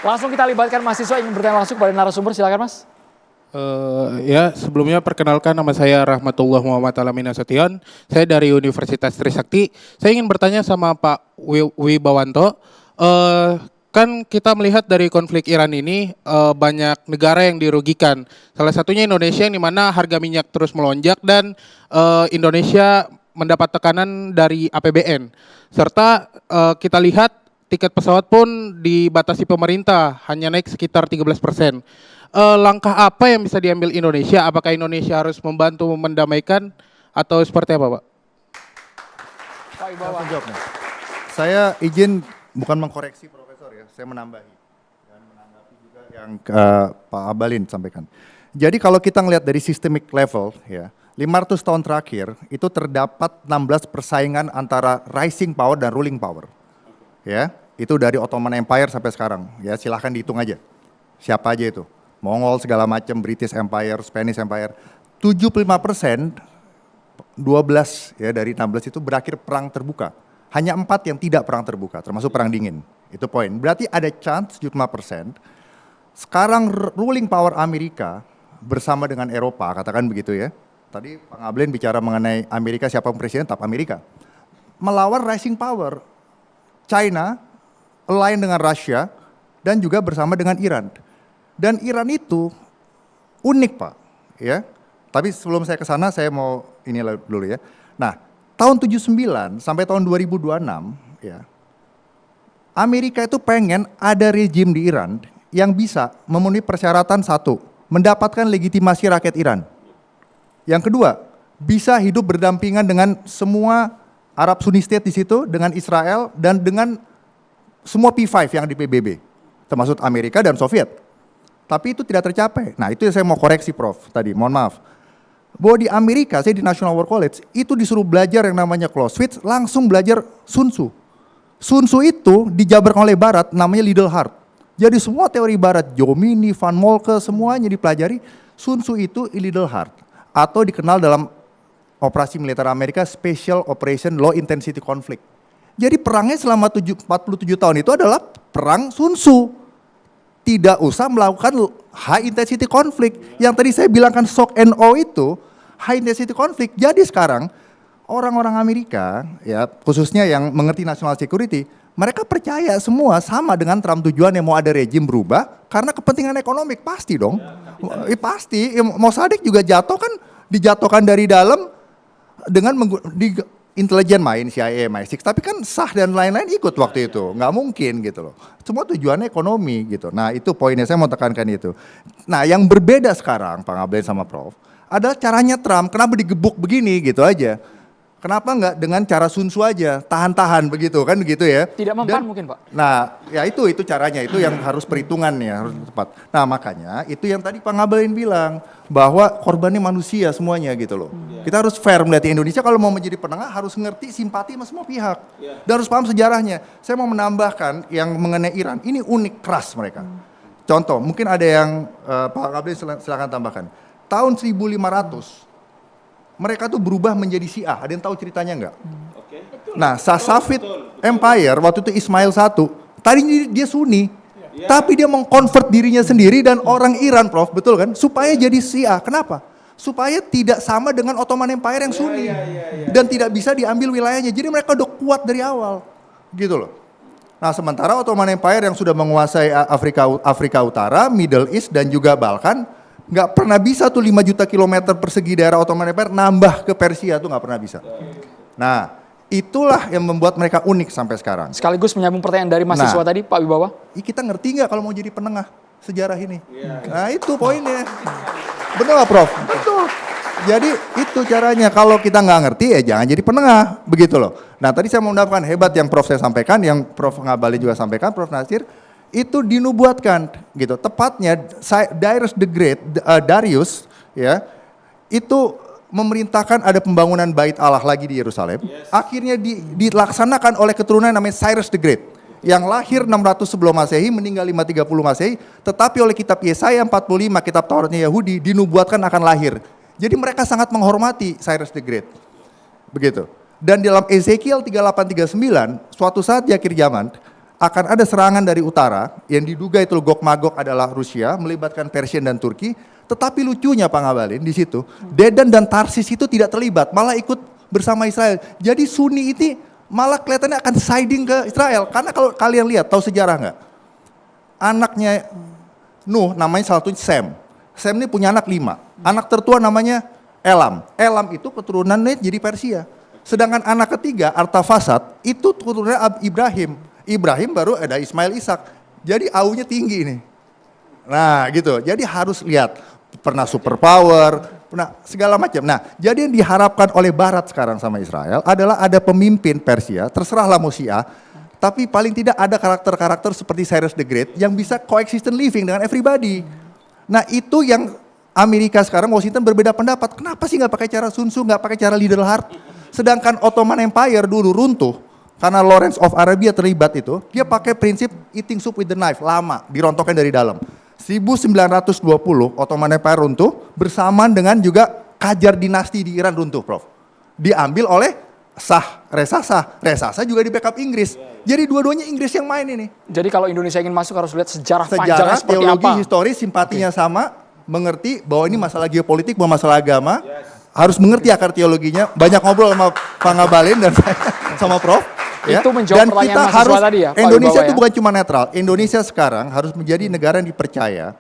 Langsung kita libatkan mahasiswa ingin bertanya langsung kepada narasumber, silakan Mas. Ya, sebelumnya perkenalkan nama saya Rahmatullah Muhammad Alamin Nasution. Saya dari Universitas Trisakti. Saya ingin bertanya sama Pak Wibawanto. Kan kita melihat dari konflik Iran ini banyak negara yang dirugikan. Salah satunya Indonesia yang dimana harga minyak terus melonjak dan Indonesia mendapat tekanan dari APBN. Serta kita lihat tiket pesawat pun dibatasi pemerintah, hanya naik sekitar 13%. Langkah apa yang bisa diambil Indonesia? Apakah Indonesia harus membantu mendamaikan atau seperti apa, Pak? Pak Wibawa. Saya izin bukan mengkoreksi Profesor ya, saya menambahi dan menanggapi juga yang Pak Abalin sampaikan. Jadi kalau kita ngelihat dari systemic level ya, 500 tahun terakhir itu terdapat 16 persaingan antara rising power dan ruling power. Ya, itu dari Ottoman Empire sampai sekarang. Ya, silahkan dihitung aja. Siapa aja itu? Mongol segala macam, British Empire, Spanish Empire. 75%, 12 ya dari 16 itu berakhir perang terbuka. Hanya 4 yang tidak perang terbuka, termasuk perang dingin. Itu poin. Berarti ada chance 75%. Sekarang ruling power Amerika bersama dengan Eropa, katakan begitu ya. Tadi Pak Ngablin bicara mengenai Amerika, siapa presiden, tetap Amerika. Melawan rising power. China, align dengan Rusia, dan juga bersama dengan Iran. Dan Iran itu unik Pak, ya. Tapi sebelum saya ke sana saya mau ini dulu ya. Nah, tahun 79 sampai tahun 2026 ya. Amerika itu pengen ada rejim di Iran yang bisa memenuhi persyaratan satu, mendapatkan legitimasi rakyat Iran. Yang kedua, bisa hidup berdampingan dengan semua Arab Sunni State di situ, dengan Israel dan dengan semua P5 yang di PBB, termasuk Amerika dan Soviet. Tapi itu tidak tercapai. Nah itu yang saya mau koreksi Prof tadi, mohon maaf. Bahwa di Amerika, saya di National War College, itu disuruh belajar yang namanya Clausewitz, langsung belajar Sun Tzu. Sun Tzu itu dijabarkan oleh Barat, namanya Little Heart. Jadi semua teori Barat, Jomini, Van Molke, semuanya dipelajari. Sun Tzu itu Little Heart. Atau dikenal dalam operasi militer Amerika, Special Operation Low Intensity Conflict. Jadi perangnya selama 47 tahun itu adalah perang Sun Tzu. Tidak usah melakukan high intensity conflict. Yang tadi saya bilangkan shock and awe itu high intensity conflict. Jadi sekarang orang-orang Amerika ya khususnya yang mengerti national security, mereka percaya semua sama dengan Trump tujuannya mau ada rejim berubah karena kepentingan ekonomi. Pasti dong. Pasti. Mossadegh juga jatuh kan dijatuhkan dari dalam dengan intelijen main, CIA, MI6, tapi kan sah dan lain-lain ikut waktu itu, nggak mungkin gitu loh. Semua tujuannya ekonomi gitu. Nah itu poinnya saya mau tekankan itu. Nah yang berbeda sekarang Pak Ngablin sama Prof adalah caranya Trump, kenapa digebuk begini gitu aja. Kenapa nggak dengan cara Sun Tzu aja, tahan-tahan begitu kan begitu ya. Tidak mempan mungkin Pak. Nah ya itu caranya, itu yang harus perhitungan ya, harus tepat. Nah makanya itu yang tadi Pak Ngabalin bilang, bahwa korbannya manusia semuanya gitu loh. Kita harus fair melihat Indonesia kalau mau menjadi penengah harus ngerti simpati sama semua pihak. Dan harus paham sejarahnya. Saya mau menambahkan yang mengenai Iran, ini unik keras mereka. Contoh, mungkin ada yang Pak Ngabalin silakan tambahkan. Tahun 1500 mereka tuh berubah menjadi Syiah. Ada yang tahu ceritanya enggak? Nah, Safavid Empire waktu itu Ismail I, tadinya dia Sunni, tapi dia mengkonvert dirinya sendiri dan orang Iran, Prof, betul kan? Supaya jadi Syiah. Kenapa? Supaya tidak sama dengan Ottoman Empire yang Sunni dan tidak bisa diambil wilayahnya. Jadi mereka udah kuat dari awal, gitu loh. Nah, sementara Ottoman Empire yang sudah menguasai Afrika Utara, Middle East dan juga Balkan, nggak pernah bisa tuh 5 juta kilometer persegi daerah Ottoman Empire nambah ke Persia tuh nggak pernah bisa. Nah, itulah yang membuat mereka unik sampai sekarang. Sekaligus menyambung pertanyaan dari mahasiswa tadi Pak Wibawa. Kita ngerti nggak kalau mau jadi penengah sejarah ini? Nah itu poinnya. Betul nggak Prof? Betul. Jadi itu caranya, kalau kita nggak ngerti ya jangan jadi penengah, begitu loh. Nah tadi saya mau mendapatkan hebat yang Prof saya sampaikan, yang Prof Ngabalin juga sampaikan, Prof Nasir, itu dinubuatkan gitu. Tepatnya Darius the Great, Darius ya, itu memerintahkan ada pembangunan Bait Allah lagi di Yerusalem. Akhirnya dilaksanakan oleh keturunan namanya Cyrus the Great yang lahir 600 sebelum Masehi, meninggal 530 Masehi, tetapi oleh kitab Yesaya 45, kitab Tauratnya Yahudi, dinubuatkan akan lahir. Jadi mereka sangat menghormati Cyrus the Great. Begitu. Dan dalam Ezekiel 38:39, suatu saat di akhir zaman akan ada serangan dari utara yang diduga itu Gog Magog adalah Rusia, melibatkan Persia dan Turki. Tetapi lucunya Pak Ngabalin di situ, Dedan dan Tarsis itu tidak terlibat, malah ikut bersama Israel. Jadi Sunni ini malah kelihatannya akan siding ke Israel. Karena kalau kalian lihat, tahu sejarah nggak? Anaknya Nuh namanya salah satunya Sem. Sem ini punya anak 5. Anak tertua namanya Elam. Elam itu keturunannya jadi Persia. Sedangkan anak ketiga Artafasad itu keturunannya Ibrahim. Ibrahim baru ada Ismail Ishak. Jadi aunya tinggi ini. Nah gitu. Jadi harus lihat pernah superpower, pernah segala macam. Nah jadi yang diharapkan oleh Barat sekarang sama Israel adalah ada pemimpin Persia, terserahlah mau Syiah, tapi paling tidak ada karakter-karakter seperti Cyrus the Great yang bisa coexistent living dengan everybody. Nah itu yang Amerika sekarang, Washington berbeda pendapat. Kenapa sih nggak pakai cara Sun Tzu, nggak pakai cara Leader Hart? Sedangkan Ottoman Empire dulu runtuh karena Lawrence of Arabia terlibat itu. Dia pakai prinsip eating soup with the knife, lama, dirontokkan dari dalam. 1920 Ottoman Empire runtuh bersamaan dengan juga Qajar dinasti di Iran runtuh, Prof. Diambil oleh Reza Shah. Reza Shah juga di backup Inggris. Jadi dua-duanya Inggris yang main ini. Jadi kalau Indonesia ingin masuk harus lihat sejarah panjangnya seperti teologi, apa. historis, simpatinya sama, mengerti bahwa ini masalah geopolitik, bukan masalah agama. Harus mengerti akar teologinya. Banyak ngobrol sama Pak Ngabalin dan saya sama Prof. Ya. Itu menjawab Dan pertanyaan kita mahasiswa harus, tadi ya, Pak Indonesia Wibawa itu ya. bukan cuma netral. Indonesia sekarang harus menjadi negara yang dipercaya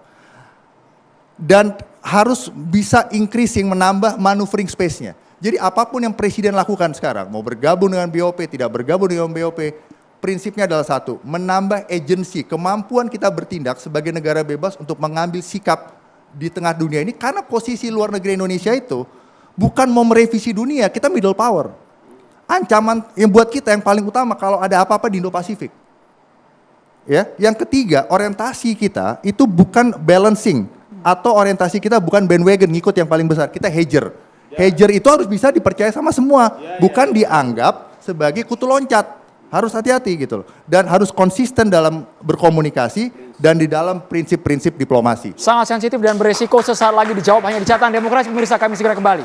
dan harus bisa increasing, menambah maneuvering space-nya. Jadi apapun yang presiden lakukan sekarang, mau bergabung dengan BOP, tidak bergabung dengan BOP, prinsipnya adalah satu, menambah agency, kemampuan kita bertindak sebagai negara bebas untuk mengambil sikap di tengah dunia ini, karena posisi luar negeri Indonesia itu bukan mau merevisi dunia, kita middle power. Ancaman yang buat kita yang paling utama kalau ada apa-apa di Indo-Pasifik. Ya, yang ketiga, orientasi kita itu bukan balancing atau orientasi kita bukan bandwagon ngikut yang paling besar, kita hedger. Hedger itu harus bisa dipercaya sama semua, bukan dianggap sebagai kutu loncat. Harus hati-hati gitu loh. Dan harus konsisten dalam berkomunikasi dan di dalam prinsip-prinsip diplomasi. Sangat sensitif dan beresiko, sesaat lagi dijawab hanya di catatan demokrasi. Pemirsa, kami segera kembali.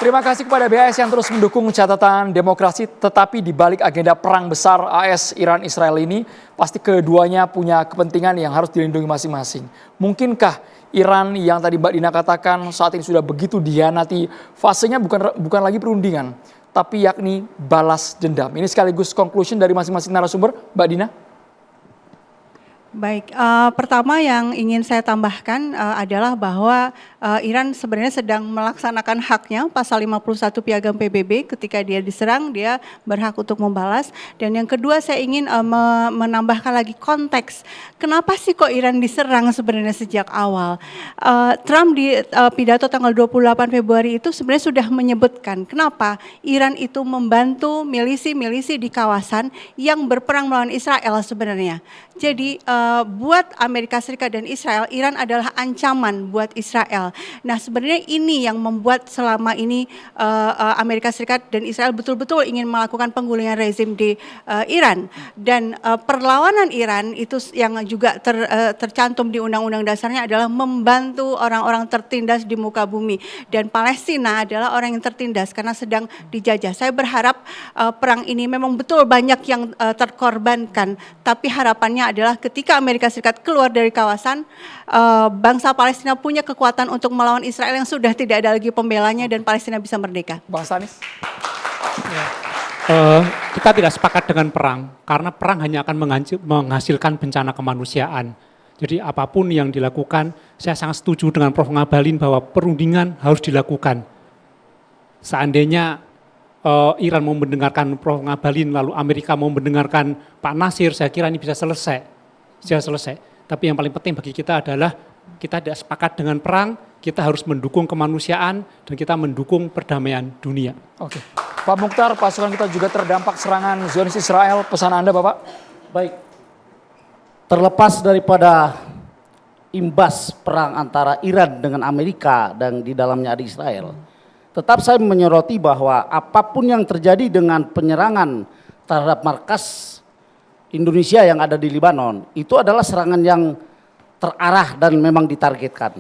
Terima kasih kepada BAS yang terus mendukung catatan demokrasi, tetapi di balik agenda perang besar AS Iran Israel ini, pasti keduanya punya kepentingan yang harus dilindungi masing-masing. Mungkinkah Iran yang tadi Mbak Dina katakan saat ini sudah begitu dihianati, fasenya bukan lagi perundingan, tapi yakni balas dendam. Ini sekaligus conclusion dari masing-masing narasumber, Mbak Dina. Baik, pertama yang ingin saya tambahkan adalah bahwa Iran sebenarnya sedang melaksanakan haknya, pasal 51 Piagam PBB, ketika dia diserang, dia berhak untuk membalas. Dan yang kedua saya ingin menambahkan lagi konteks, kenapa sih kok Iran diserang sebenarnya sejak awal. Trump di pidato tanggal 28 Februari itu sebenarnya sudah menyebutkan kenapa Iran itu membantu milisi-milisi di kawasan yang berperang melawan Israel sebenarnya. Jadi buat Amerika Serikat dan Israel, Iran adalah ancaman buat Israel. Nah sebenarnya ini yang membuat selama ini Amerika Serikat dan Israel betul-betul ingin melakukan penggulingan rezim di Iran. Dan perlawanan Iran itu yang juga tercantum di Undang-Undang Dasarnya adalah membantu orang-orang tertindas di muka bumi. Dan Palestina adalah orang yang tertindas karena sedang dijajah. Saya berharap perang ini memang betul banyak yang terkorbankan, tapi harapannya adalah ketika Amerika Serikat keluar dari kawasan, bangsa Palestina punya kekuatan untuk melawan Israel yang sudah tidak ada lagi pembelanya dan Palestina bisa merdeka. Bang Stanis. Kita tidak sepakat dengan perang, karena perang hanya akan menghasilkan bencana kemanusiaan. Jadi apapun yang dilakukan, saya sangat setuju dengan Prof. Ngabalin bahwa perundingan harus dilakukan. Seandainya Iran mau mendengarkan Prof. Ngabalin, lalu Amerika mau mendengarkan Pak Nasir, saya kira ini bisa selesai. Tapi yang paling penting bagi kita adalah kita tidak sepakat dengan perang, kita harus mendukung kemanusiaan dan kita mendukung perdamaian dunia. Oke. Pak Mukhtar, pasukan kita juga terdampak serangan Zionis Israel. Pesan Anda, Bapak? Baik. Terlepas daripada imbas perang antara Iran dengan Amerika dan di dalamnya ada Israel, tetap saya menyoroti bahwa apapun yang terjadi dengan penyerangan terhadap markas Indonesia yang ada di Lebanon, itu adalah serangan yang terarah dan memang ditargetkan.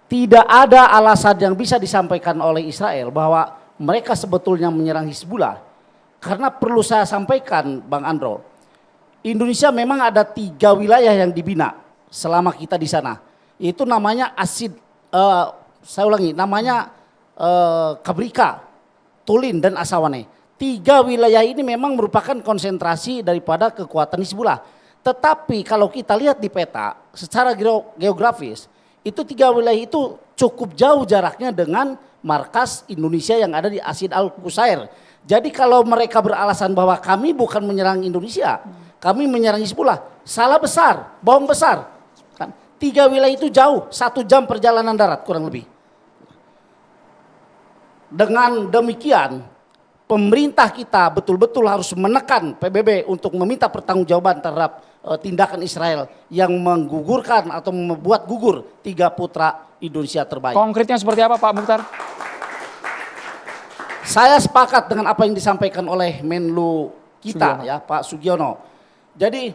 Tidak ada alasan yang bisa disampaikan oleh Israel bahwa mereka sebetulnya menyerang Hizbullah karena perlu saya sampaikan Bang Andro, Indonesia memang ada 3 wilayah yang dibina selama kita di sana. Itu namanya saya ulangi, namanya Kabrika, Tulin dan Asawane. 3 wilayah ini memang merupakan konsentrasi daripada kekuatan Hizbullah. Tetapi kalau kita lihat di peta secara geografis, itu 3 wilayah itu cukup jauh jaraknya dengan markas Indonesia yang ada di Asid Al-Qusair. Jadi kalau mereka beralasan bahwa kami bukan menyerang Indonesia, kami menyerang Hizbullah, salah besar, bohong besar. Kan? 3 wilayah itu jauh, 1 jam perjalanan darat kurang lebih. Dengan demikian, pemerintah kita betul-betul harus menekan PBB untuk meminta pertanggungjawaban terhadap tindakan Israel yang menggugurkan atau membuat gugur 3 putra Indonesia terbaik. Konkretnya seperti apa Pak Mukhtar? Saya sepakat dengan apa yang disampaikan oleh Menlu kita Sugiono. ya Pak Sugiono. Jadi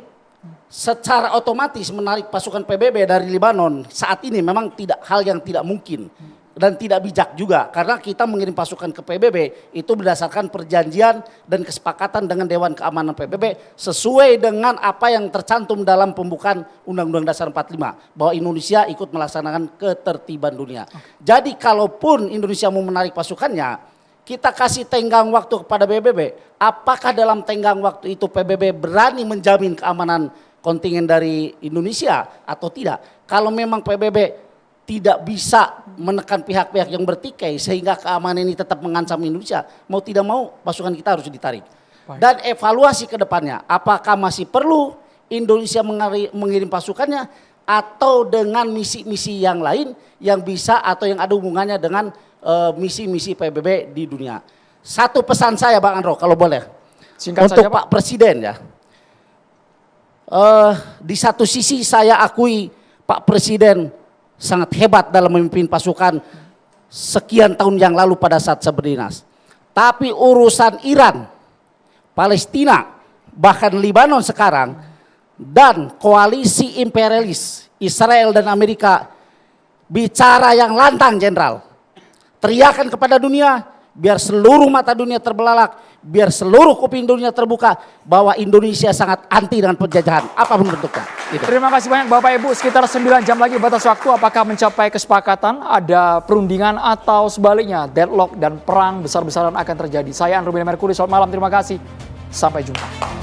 secara otomatis menarik pasukan PBB dari Lebanon saat ini memang hal yang tidak mungkin. Dan tidak bijak juga karena kita mengirim pasukan ke PBB itu berdasarkan perjanjian dan kesepakatan dengan Dewan Keamanan PBB sesuai dengan apa yang tercantum dalam pembukaan Undang-Undang Dasar 45 bahwa Indonesia ikut melaksanakan ketertiban dunia. Jadi kalaupun Indonesia mau menarik pasukannya, kita kasih tenggang waktu kepada PBB. Apakah dalam tenggang waktu itu PBB berani menjamin keamanan kontingen dari Indonesia atau tidak? Kalau memang PBB tidak bisa menekan pihak-pihak yang bertikai sehingga keamanan ini tetap mengancam Indonesia, mau tidak mau pasukan kita harus ditarik. Dan evaluasi ke depannya, apakah masih perlu Indonesia mengirim pasukannya atau dengan misi-misi yang lain yang bisa atau yang ada hubungannya dengan misi-misi PBB di dunia. Satu pesan saya Bang Andro kalau boleh, Singkat untuk saja, Pak Presiden ya. Di satu sisi saya akui Pak Presiden sangat hebat dalam memimpin pasukan sekian tahun yang lalu pada saat saya berdinas. Tapi urusan Iran, Palestina, bahkan Lebanon sekarang, dan koalisi imperialis Israel dan Amerika bicara yang lantang Jenderal. Teriakan kepada dunia, biar seluruh mata dunia terbelalak, biar seluruh kuping dunia terbuka bahwa Indonesia sangat anti dengan penjajahan apapun bentuknya. Gitu. Terima kasih banyak Bapak Ibu. Sekitar 9 jam lagi batas waktu. Apakah mencapai kesepakatan, ada perundingan atau sebaliknya deadlock dan perang besar-besaran akan terjadi. Saya Andrew Merkuri, selamat malam, terima kasih. Sampai jumpa.